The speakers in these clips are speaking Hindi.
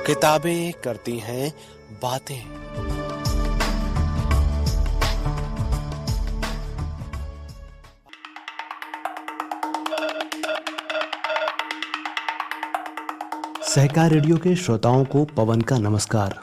किताबें करती हैं बातें। सहकार रेडियो के श्रोताओं को पवन का नमस्कार।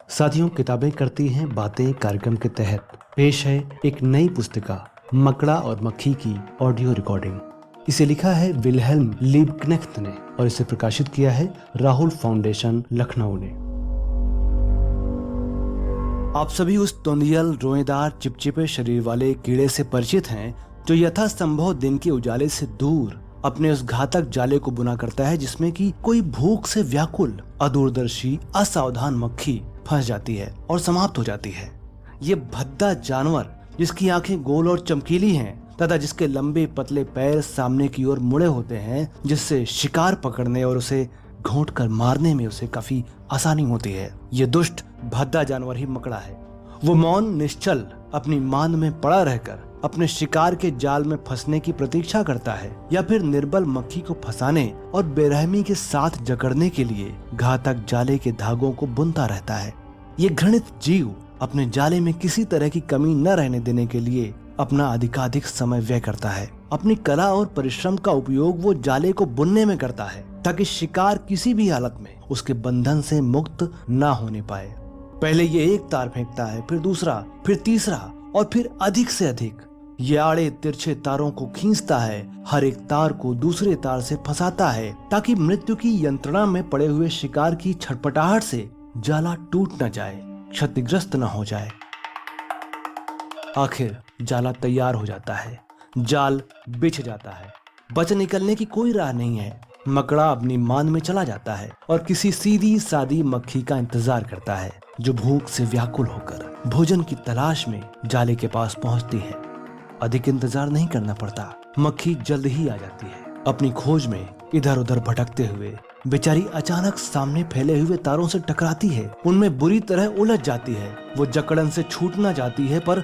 साथियों, किताबें करती हैं बातें कार्यक्रम के तहत पेश है एक नई पुस्तिका मकड़ा और मक्खी की ऑडियो रिकॉर्डिंग। इसे लिखा है विल्हेल्म लिबकनेख्त ने और इसे प्रकाशित किया है राहुल फाउंडेशन लखनऊ ने। आप सभी उस तोंदियल रोएदार चिपचिपे शरीर वाले कीड़े से परिचित हैं जो यथासंभव दिन के उजाले से दूर अपने उस घातक जाले को बुना करता है जिसमें कि कोई भूख से व्याकुल अदूरदर्शी असावधान मक्खी फंस जाती है और समाप्त हो जाती है। ये भद्दा जानवर जिसकी आंखें गोल और चमकीली हैं तथा जिसके लंबे पतले पैर सामने की ओर मुड़े होते हैं, जिससे शिकार पकड़ने और उसे घोंट कर मारने में उसे काफी आसानी होती है, ये दुष्ट भद्दा जानवर ही मकड़ा है। वो मौन निश्चल अपनी मांद में पड़ा रहकर अपने शिकार के जाल में फंसने की प्रतीक्षा करता है या फिर निर्बल मक्खी को फंसाने और बेरहमी के साथ जकड़ने के लिए घातक जाले के धागों को बुनता रहता है। ये घृणित जीव अपने जाले में किसी तरह की कमी न रहने देने के लिए अपना अधिकाधिक समय व्यय करता है। अपनी कला और परिश्रम का उपयोग वो जाले को बुनने में करता है ताकि शिकार किसी भी हालत में उसके बंधन से मुक्त न होने पाए। पहले ये एक तार फेंकता है, फिर दूसरा, फिर तीसरा और फिर अधिक से अधिक। ये आड़े तिरछे तारों को खींचता है, हर एक तार को दूसरे तार से फंसाता है ताकि मृत्यु की यंत्रणा में पड़े हुए शिकार की छटपटाहट से जाला टूट न जाए, क्षतिग्रस्त न हो जाए। आखिर जाला तैयार हो जाता है, जाल बिछ जाता है, बच निकलने की कोई राह नहीं है। मकड़ा अपनी मांद में चला जाता है और किसी सीधी सादी मक्खी का इंतजार करता है जो भूख से व्याकुल होकर भोजन की तलाश में जाले के पास पहुंचती है। अधिक इंतजार नहीं करना पड़ता, मक्खी जल्द ही आ जाती है। अपनी खोज में इधर उधर भटकते हुए बेचारी अचानक सामने फैले हुए तारों से टकराती है, उनमें बुरी तरह उलझ जाती है। वो जकड़न से छूटना चाहती है पर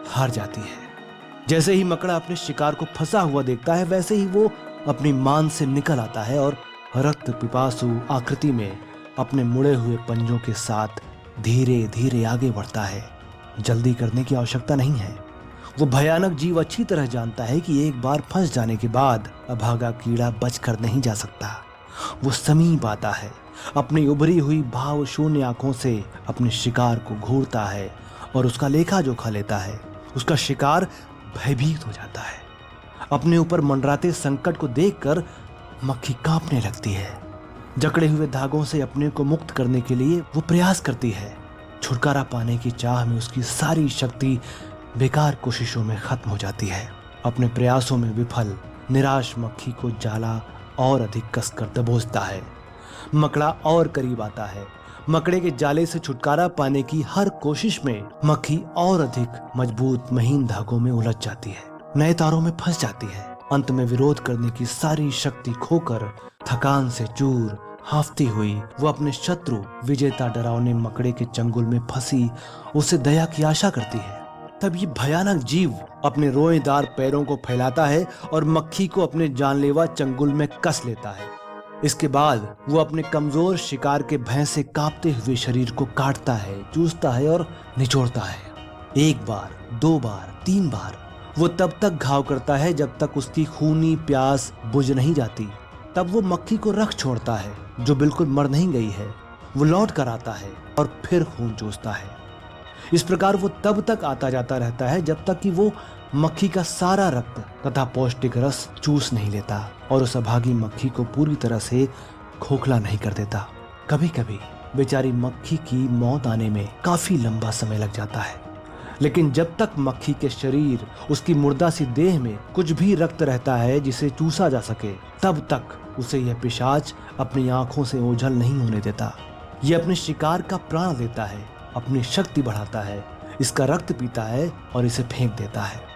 हार जाती है। जैसे ही मकड़ा अपने शिकार को फंसा हुआ देखता है वैसे ही वो अपनी मांद से निकल आता है और रक्त पिपासु आकृति में अपने मुड़े हुए पंजों के साथ धीरे धीरे आगे बढ़ता है। जल्दी करने की आवश्यकता नहीं है। वो भयानक जीव अच्छी तरह जानता है कि एक बार फंस जाने के बाद अभागा कीड़ा बचकर नहीं जा सकता। वो समीप आता है, अपनी उभरी हुई भाव शून्य आंखों से अपने शिकार को घूरता है और उसका लेखा जोखा लेता है। उसका शिकार भयभीत हो जाता है। अपने ऊपर मंडराते संकट को देखकर मक्खी कांपने लगती है। जकड़े हुए धागों से अपने को मुक्त करने के लिए वो प्रयास करती है। छुटकारा पाने की चाह में उसकी सारी शक्ति बेकार कोशिशों में खत्म हो जाती है। अपने प्रयासों में विफल निराश मक्खी को जाला और अधिक कसकर दबोचता है। मकड़ा और करीब आता है। मकड़े के जाले से छुटकारा पाने की हर कोशिश में मक्खी और अधिक मजबूत महीन धागों में उलझ जाती है, नए तारों में फंस जाती है। अंत में विरोध करने की सारी शक्ति खोकर थकान से चूर हाफती हुई वो अपने शत्रु विजेता डरावने मकड़े के चंगुल में फंसी उसे दया की आशा करती है। तब ये भयानक जीव अपने रोएदार पैरों को फैलाता है और मक्खी को अपने जानलेवा चंगुल में कस लेता है। इसके बाद वो अपने कमजोर शिकार के भय से कांपते हुए शरीर को काटता है, चूसता है और निचोड़ता है। एक बार, दो बार, तीन बार वो तब तक घाव करता है जब तक उसकी खूनी प्यास बुझ नहीं जाती। तब वो मक्खी को रख छोड़ता है जो बिल्कुल मर नहीं गई है। वो लौट कर आता है और फिर खून चूसता है। इस प्रकार वो तब तक आता जाता रहता है जब तक कि वो मक्खी का सारा रक्त तथा पौष्टिक रस चूस नहीं लेता और उस अभागी मक्खी को पूरी तरह से खोखला नहीं कर देता। कभी कभी बेचारी मक्खी की मौत आने में काफी लंबा समय लग जाता है, लेकिन जब तक मक्खी के शरीर, उसकी मुर्दा सी देह में कुछ भी रक्त रहता है जिसे चूसा जा सके, तब तक उसे यह पिशाच अपनी आंखों से ओझल नहीं होने देता। यह अपने शिकार का प्राण देता है, अपनी शक्ति बढ़ाता है, इसका रक्त पीता है और इसे फेंक देता है।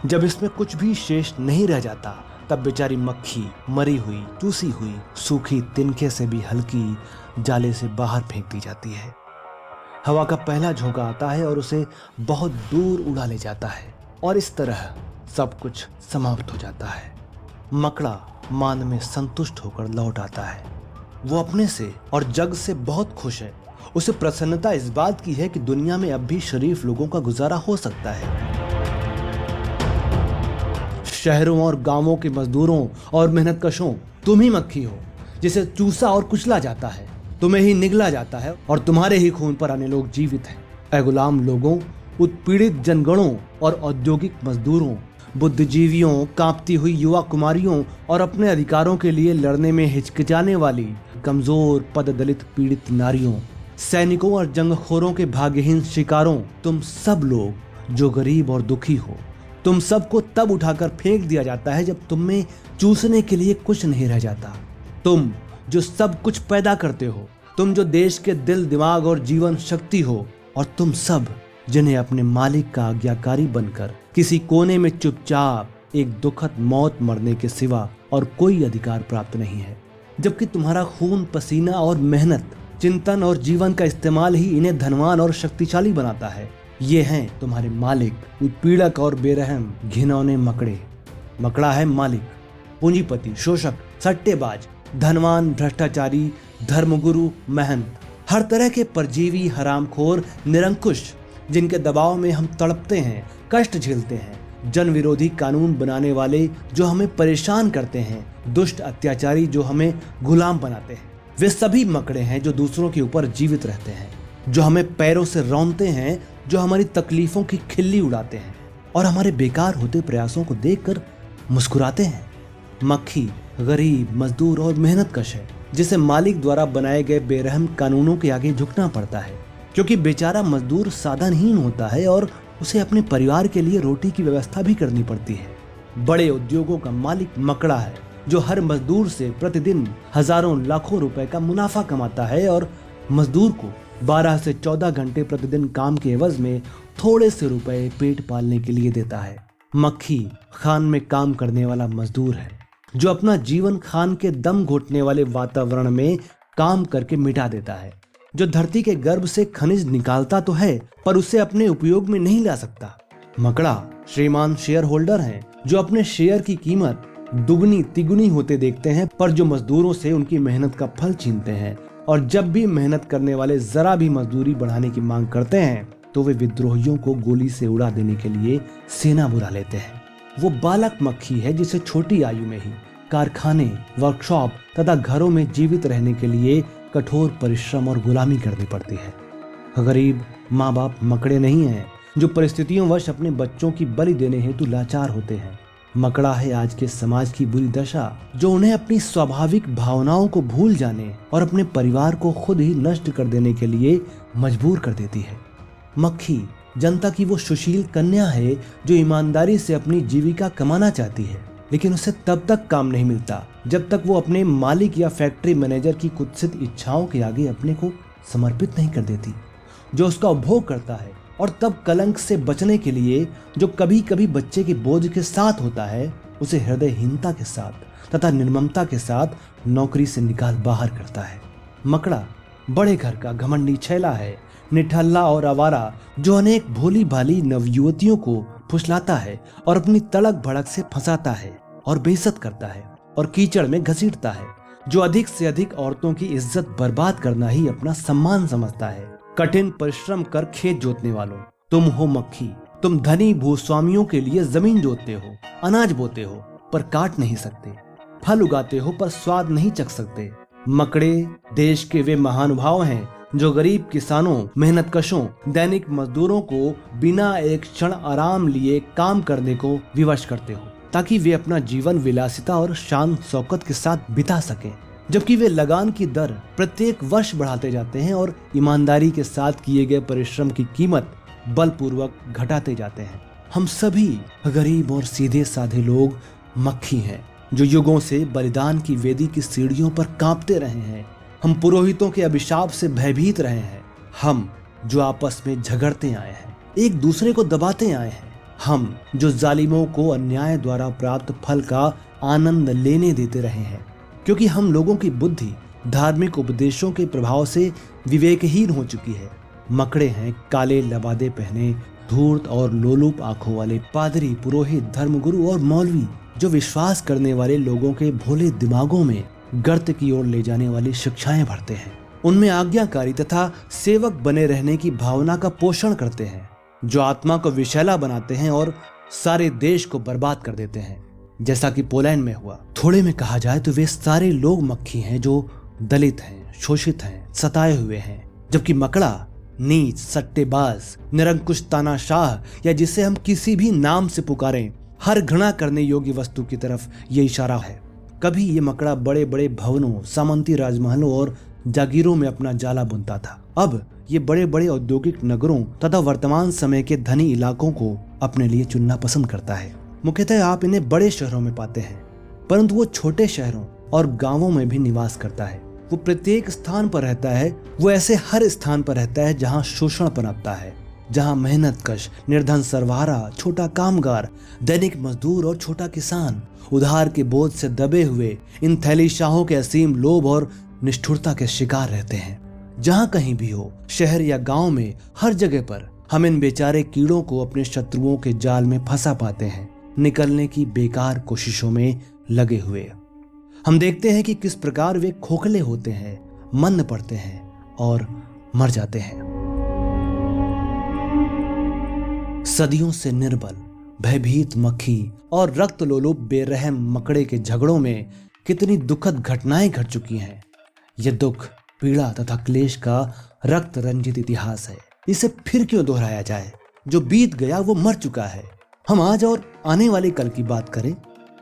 जब इसमें कुछ भी शेष नहीं रह जाता तब बेचारी मक्खी मरी हुई, चूसी हुई, सूखी तिनके से भी हल्की जाले से बाहर फेंक दी जाती है। हवा का पहला झोंका आता है और उसे बहुत दूर उड़ा ले जाता है और इस तरह सब कुछ समाप्त हो जाता है। मकड़ा मान में संतुष्ट होकर लौट आता है। वो अपने से और जग से बहुत खुश है। उसे प्रसन्नता इस बात की है कि दुनिया में अब भी शरीफ लोगों का गुजारा हो सकता है। शहरों और गांवों के मजदूरों और मेहनतकशों, तुम ही मक्खी हो जिसे चूसा और कुचला जाता है, तुम्हें ही निगला जाता है और तुम्हारे ही खून पर आने लोग जीवित हैं। ऐ गुलाम लोगों, उत्पीड़ित जनगणों और औद्योगिक मजदूरों, बुद्धिजीवियों, कांपती हुई युवा कुमारियों और अपने अधिकारों के लिए लड़ने में हिचकिचाने वाली कमजोर पददलित पीड़ित नारियों, सैनिकों और जंगखोरों के भाग्यहीन शिकारों, तुम सब लोग जो गरीब और दुखी हो, तुम सबको तब उठाकर फेंक दिया जाता है जब तुम में चूसने के लिए कुछ नहीं रह जाता। तुम जो सब कुछ पैदा करते हो, तुम जो देश के दिल, दिमाग और जीवन शक्ति हो, और तुम सब जिन्हें अपने मालिक का आज्ञाकारी बनकर किसी कोने में चुपचाप एक दुखद मौत मरने के सिवा और कोई अधिकार प्राप्त नहीं है, जबकि तुम्हारा खून, पसीना और मेहनत, चिंतन और जीवन का इस्तेमाल ही इन्हें धनवान और शक्तिशाली बनाता है। ये हैं तुम्हारे मालिक, उत्पीड़क और बेरहम घिनौने मकड़े। मकड़ा है मालिक, पूंजीपति, शोषक, सट्टेबाज, धनवान, भ्रष्टाचारी, धर्मगुरु, महंत, हर तरह के परजीवी, हरामखोर, निरंकुश, जिनके दबाव में हम तड़पते हैं, कष्ट झेलते हैं, जन विरोधी कानून बनाने वाले जो हमें परेशान करते हैं, दुष्ट अत्याचारी जो हमें गुलाम बनाते हैं, वे सभी मकड़े हैं जो दूसरों के ऊपर जीवित रहते हैं, जो हमें पैरों से रौंदते हैं, जो हमारी तकलीफों की खिल्ली उड़ाते हैं और हमारे बेकार होते प्रयासों को देखकर मुस्कुराते हैं। मक्खी गरीब, मजदूर और मेहनतकश है, जिसे मालिक द्वारा बनाए गए बेरहम कानूनों के आगे झुकना पड़ता है, क्योंकि बेचारा मजदूर साधनहीन होता है और उसे अपने परिवार के लिए रोटी की व्यवस्था भी करनी पड़ती है। बड़े उद्योगों का मालिक मकड़ा है, जो हर मजदूर से प्रतिदिन हजारों लाखों रुपए का मुनाफा कमाता है और मजदूर को 12 से 14 घंटे प्रतिदिन काम के एवज में थोड़े से रुपए पेट पालने के लिए देता है। मक्खी खान में काम करने वाला मजदूर है, जो अपना जीवन खान के दम घोटने वाले वातावरण में काम करके मिटा देता है, जो धरती के गर्भ से खनिज निकालता तो है पर उसे अपने उपयोग में नहीं ला सकता। मकड़ा श्रीमान शेयर होल्डर हैं, जो अपने शेयर की कीमत दुगनी तिगुनी होते देखते हैं, पर जो मजदूरों से उनकी मेहनत का फल छीनते हैं, और जब भी मेहनत करने वाले जरा भी मजदूरी बढ़ाने की मांग करते हैं तो वे विद्रोहियों को गोली से उड़ा देने के लिए सेना बुला लेते हैं। वो बालक मक्खी है जिसे छोटी आयु में ही कारखाने, वर्कशॉप तथा घरों में जीवित रहने के लिए कठोर परिश्रम और गुलामी करनी पड़ती है। गरीब माँ बाप मकड़े नहीं हैं जो परिस्थितियों वश अपने बच्चों की बलि देने हेतु लाचार होते हैं। मकड़ा है आज के समाज की बुरी दशा, जो उन्हें अपनी स्वाभाविक भावनाओं को भूल जाने और अपने परिवार को खुद ही नष्ट कर देने के लिए मजबूर कर देती है। मक्खी जनता की वो सुशील कन्या है जो ईमानदारी से अपनी जीविका कमाना चाहती है, लेकिन उसे तब तक काम नहीं मिलता जब तक वो अपने मालिक या फैक्ट्री मैनेजर की कुत्सित इच्छाओं के आगे अपने को समर्पित नहीं कर देती, जो उसका उपभोग करता है। और तब कलंक से बचने के लिए, जो कभी कभी बच्चे के बोझ के साथ होता है, उसे हृदयहीनता के साथ तथा निर्ममता के साथ नौकरी से निकाल बाहर करता है। मकड़ा बड़े घर का घमंडी छैला है, निठल्ला और आवारा, जो अनेक भोली भाली नवयुवतियों को फुसलाता है और अपनी तड़क भड़क से फंसाता है और बेइज्जत करता है और कीचड़ में घसीटता है, जो अधिक से अधिक औरतों की इज्जत बर्बाद करना ही अपना सम्मान समझता है। कठिन परिश्रम कर खेत जोतने वालों, तुम हो मक्खी। तुम धनी भूस्वामियों के लिए जमीन जोतते हो, अनाज बोते हो पर काट नहीं सकते, फल उगाते हो पर स्वाद नहीं चख सकते। मकड़े देश के वे महानुभाव हैं जो गरीब किसानों, मेहनतकशों, दैनिक मजदूरों को बिना एक क्षण आराम लिए काम करने को विवश करते हो, ताकि वे अपना जीवन विलासिता और शान शौकत के साथ बिता सकें, जबकि वे लगान की दर प्रत्येक वर्ष बढ़ाते जाते हैं और ईमानदारी के साथ किए गए परिश्रम की कीमत बलपूर्वक घटाते जाते हैं। हम सभी गरीब और सीधे साधे लोग मक्खी हैं, जो युगों से बलिदान की वेदी की सीढ़ियों पर कांपते रहे हैं। हम पुरोहितों के अभिशाप से भयभीत रहे हैं। हम जो आपस में झगड़ते आए हैं, एक दूसरे को दबाते आए हैं। हम जो जालिमों को अन्याय द्वारा प्राप्त फल का आनंद लेने देते रहे हैं, क्योंकि हम लोगों की बुद्धि धार्मिक उपदेशों के प्रभाव से विवेकहीन हो चुकी है। मकड़े हैं काले लबादे पहने, धूर्त और लोलुप आंखों वाले पादरी, पुरोहित, धर्मगुरु और मौलवी, जो विश्वास करने वाले लोगों के भोले दिमागों में गर्त की ओर ले जाने वाली शिक्षाएं भरते हैं। उनमें आज्ञाकारी तथा सेवक बने रहने की भावना का पोषण करते हैं, जो आत्मा को विषैला बनाते हैं और सारे देश को बर्बाद कर देते हैं, जैसा कि पोलैंड में हुआ। थोड़े में कहा जाए तो वे सारे लोग मक्खी हैं जो दलित हैं, शोषित हैं, सताए हुए हैं, जबकि मकड़ा नीच, सट्टेबाज, निरंकुश, तानाशाह या जिसे हम किसी भी नाम से पुकारें, हर घृणा करने योग्य वस्तु की तरफ ये इशारा है। कभी ये मकड़ा बड़े बड़े भवनों, सामंती राजमहलों और जागीरों में अपना जाला बुनता था। अब ये बड़े बड़े औद्योगिक नगरों तथा वर्तमान समय के धनी इलाकों को अपने लिए चुनना पसंद करता है। मुख्यतः आप इन्हें बड़े शहरों में पाते हैं, परंतु वो छोटे शहरों और गांवों में भी निवास करता है। वो प्रत्येक स्थान पर रहता है। वो ऐसे हर स्थान पर रहता है जहां शोषण पनपता है, जहां मेहनतकश, निर्धन सरवारा, छोटा कामगार, दैनिक मजदूर और छोटा किसान उधार के बोझ से दबे हुए इन थैलीशाहों के असीम लोभ और निष्ठुरता के शिकार रहते हैं। जहां कहीं भी हो, शहर या गांव में, हर जगह पर हम इन बेचारे कीड़ों को अपने शत्रुओं के जाल में फंसा पाते हैं, निकलने की बेकार कोशिशों में लगे हुए। हम देखते हैं कि किस प्रकार वे खोखले होते हैं, मंद पड़ते हैं और मर जाते हैं। सदियों से निर्बल, भयभीत मक्खी और रक्त लोलुप बेरहम मकड़े के झगड़ों में कितनी दुखद घटनाएं घट चुकी हैं। यह दुख, पीड़ा तथा क्लेश का रक्त रंजित इतिहास है। इसे फिर क्यों दोहराया जाए? जो बीत गया वो मर चुका है। हम आज और आने वाले कल की बात करें।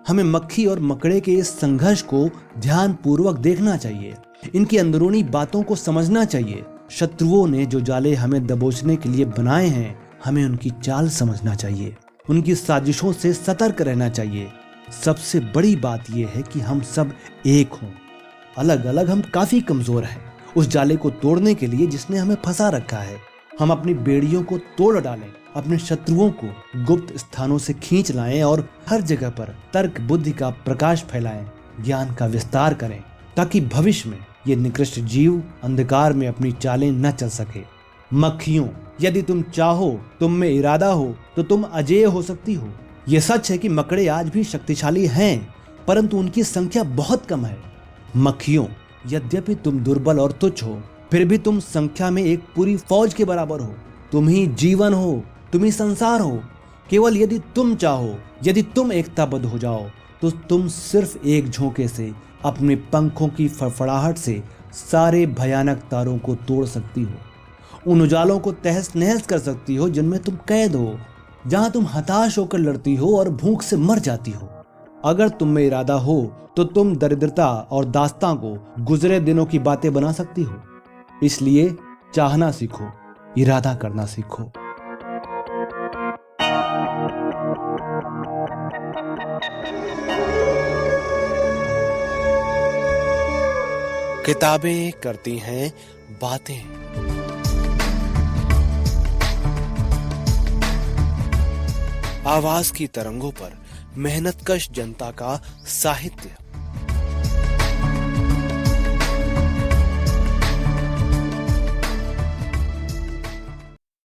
हमें मक्खी और मकड़े के इस संघर्ष को ध्यान पूर्वक देखना चाहिए, इनकी अंदरूनी बातों को समझना चाहिए। शत्रुओं ने जो जाले हमें दबोचने के लिए बनाए हैं, हमें उनकी चाल समझना चाहिए, उनकी साजिशों से सतर्क रहना चाहिए। सबसे बड़ी बात यह है कि हम सब एक हों। अलग अलग हम काफी कमजोर हैं उस जाले को तोड़ने के लिए जिसने हमें फंसा रखा है। हम अपनी बेड़ियों को तोड़ डालें, अपने शत्रुओं को गुप्त स्थानों से खींच लाएं और हर जगह पर तर्क बुद्धि का प्रकाश फैलाएं, ज्ञान का विस्तार करें, ताकि भविष्य में ये निकृष्ट जीव अंधकार में अपनी चालें न चल सके। मक्खियों, यदि तुम चाहो, तुम में इरादा हो, तो तुम अजेय हो सकती हो। यह सच है कि मकड़े आज भी शक्तिशाली हैं, परंतु उनकी संख्या बहुत कम है। मक्खियों, यद्यपि तुम दुर्बल और तुच्छ हो, फिर भी तुम संख्या में एक पूरी फौज के बराबर हो। तुम ही जीवन हो, तुम ही संसार हो। केवल यदि तुम चाहो, यदि तुम एकताबद्ध हो जाओ, तो तुम सिर्फ एक झोंके से, अपने पंखों की फड़फड़ाहट से सारे भयानक तारों को तोड़ सकती हो। उन उजालों को तहस नहस कर सकती हो जिनमें तुम कैद हो, जहां तुम हताश होकर लड़ती हो और भूख से मर जाती हो। अगर तुम में इरादा हो तो तुम दरिद्रता और दास्तां को गुजरे दिनों की बातें बना सकती हो। इसलिए चाहना सीखो, इरादा करना सीखो। किताबें करती हैं बातें। आवाज की तरंगों पर मेहनतकश जनता का साहित्य।